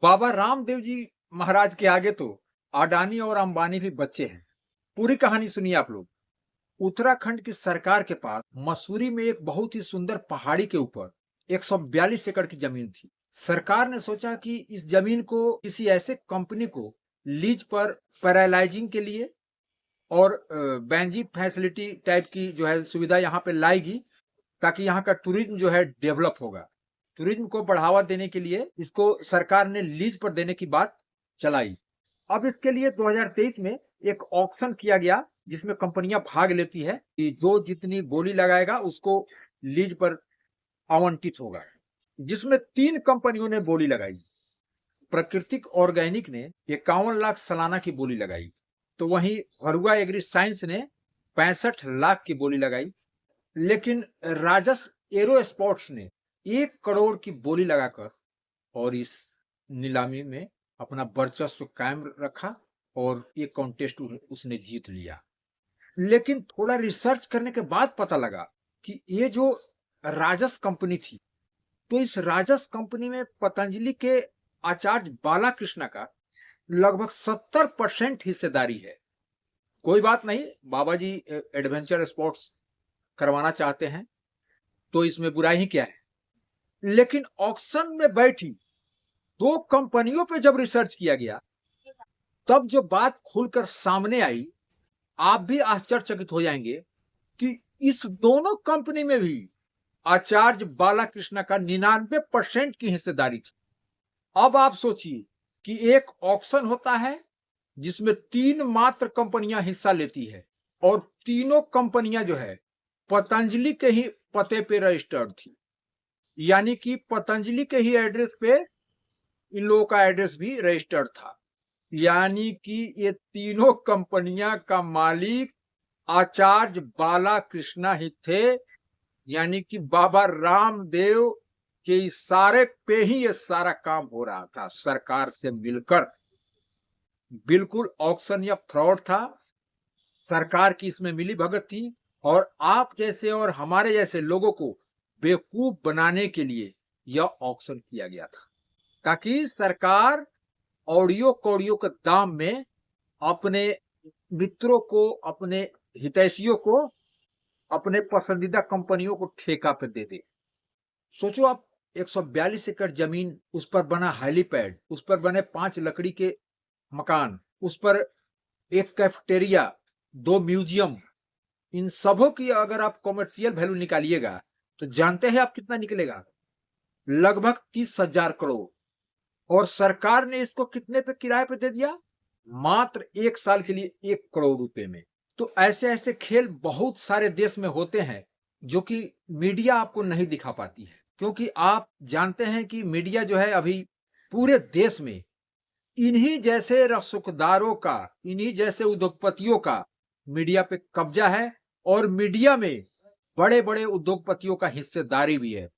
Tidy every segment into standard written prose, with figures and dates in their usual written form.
बाबा रामदेव जी महाराज के आगे तो अडानी और अंबानी भी बच्चे हैं। पूरी कहानी सुनिए आप लोग। उत्तराखंड की सरकार के पास मसूरी में एक बहुत ही सुंदर पहाड़ी के ऊपर 142 एकड़ की जमीन थी। सरकार ने सोचा कि इस जमीन को किसी ऐसे कंपनी को लीज पर पैरालाइजिंग के लिए और बैंजी फैसिलिटी टाइप की जो है सुविधा यहाँ पे लाएगी, ताकि यहाँ का टूरिज्म जो है डेवलप होगा। टूरिज्म को बढ़ावा देने के लिए इसको सरकार ने लीज पर देने की बात चलाई। अब इसके लिए 2023 में एक ऑक्शन किया गया, जिसमें कंपनियां भाग लेती है कि जो जितनी बोली लगाएगा उसको लीज पर आवंटित होगा, जिसमें 3 कंपनियों ने बोली लगाई। प्राकृतिक ऑर्गेनिक ने 51 लाख सालाना की बोली लगाई, तो वहीं हरुआ एग्री साइंस ने 65 लाख की बोली लगाई। लेकिन राजस एरो स्पोर्ट्स ने 1 करोड़ की बोली लगाकर और इस नीलामी में अपना वर्चस्व कायम रखा और ये कॉन्टेस्ट उसने जीत लिया। लेकिन थोड़ा रिसर्च करने के बाद पता लगा कि ये जो राजस कंपनी थी, तो इस राजस कंपनी में पतंजलि के आचार्य बालाकृष्ण का लगभग 70% हिस्सेदारी है। कोई बात नहीं, बाबा जी एडवेंचर स्पोर्ट्स करवाना चाहते हैं तो इसमें बुराई ही क्या है। लेकिन ऑक्शन में बैठी 2 कंपनियों पे जब रिसर्च किया गया, तब जो बात खुलकर सामने आई, आप भी आश्चर्यचकित हो जाएंगे कि इस दोनों कंपनी में भी आचार्य बालाकृष्ण का 99% की हिस्सेदारी थी। अब आप सोचिए कि एक ऑक्शन होता है जिसमें 3 मात्र कंपनियां हिस्सा लेती है, और तीनों कंपनियां जो है पतंजलि के ही पते पे रजिस्टर्ड थी, यानी कि पतंजलि के ही एड्रेस पे इन लोगों का एड्रेस भी रजिस्टर्ड था। यानी कि ये तीनों कंपनियां का मालिक आचार्य बालाकृष्ण ही थे, यानी कि बाबा रामदेव के इशारे पे ही ये सारा काम हो रहा था सरकार से मिलकर। बिल्कुल ऑक्शन या फ्रॉड था, सरकार की इसमें मिली भगत थी, और आप जैसे और हमारे जैसे लोगों को बेवकूफ बनाने के लिए यह ऑक्शन किया गया था, ताकि सरकार ऑडियो कौड़ियों के दाम में अपने मित्रों को, अपने हितैषियों को, अपने पसंदीदा कंपनियों को ठेका पे दे दे। सोचो आप, 142 एकड़ जमीन, उस पर बना हेलीपैड, उस पर बने 5 लकड़ी के मकान, उस पर एक कैफेटेरिया, 2 म्यूजियम, इन सबों की अगर आप कॉमर्शियल वैल्यू निकालिएगा तो जानते हैं आप कितना निकलेगा? लगभग 30,000 करोड़। और सरकार ने इसको कितने पे किराए पे दे दिया? मात्र 1 साल के लिए 1 करोड़ रुपए में। तो ऐसे ऐसे खेल बहुत सारे देश में होते हैं जो कि मीडिया आपको नहीं दिखा पाती है, क्योंकि आप जानते हैं कि मीडिया जो है अभी पूरे देश में इन्हीं जैसे रसूखदारों का, इन्हीं जैसे उद्योगपतियों का मीडिया पे कब्जा है, और मीडिया में बड़े बड़े उद्योगपतियों का हिस्सेदारी भी है।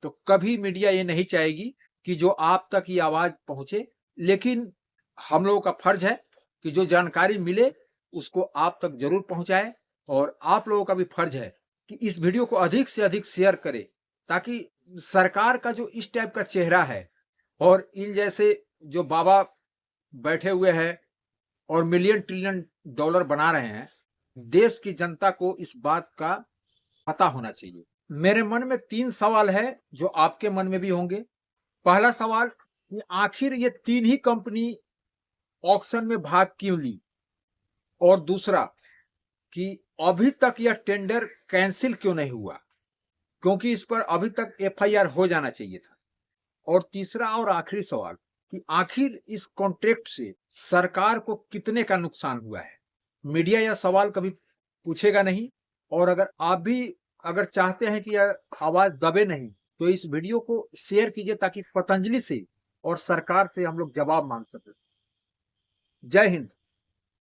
तो कभी मीडिया ये नहीं चाहेगी कि जो आप तक ये आवाज पहुंचे, लेकिन हम लोगों का फर्ज है कि जो जानकारी मिले उसको आप तक जरूर पहुंचाए, और आप लोगों का भी फर्ज है कि इस वीडियो को अधिक से अधिक शेयर करें, ताकि सरकार का जो इस टाइप का चेहरा है और इन जैसे जो बाबा बैठे हुए हैं और मिलियन ट्रिलियन डॉलर बना रहे हैं, देश की जनता को इस बात का पता होना चाहिए। मेरे मन में 3 सवाल है जो आपके मन में भी होंगे। पहला सवाल कि आखिर ये 3 ही कंपनी ऑक्शन में भाग क्यों ली, और दूसरा कि अभी तक यह टेंडर कैंसिल क्यों नहीं हुआ, क्योंकि इस पर अभी तक एफआईआर हो जाना चाहिए था। और तीसरा और आखिरी सवाल कि आखिर इस कॉन्ट्रैक्ट से सरकार को कितने का नुकसान हुआ है। मीडिया यह सवाल कभी पूछेगा नहीं, और अगर आप भी अगर चाहते हैं कि यह आवाज दबे नहीं, तो इस वीडियो को शेयर कीजिए, ताकि पतंजलि से और सरकार से हम लोग जवाब मांग सकें। जय हिंद।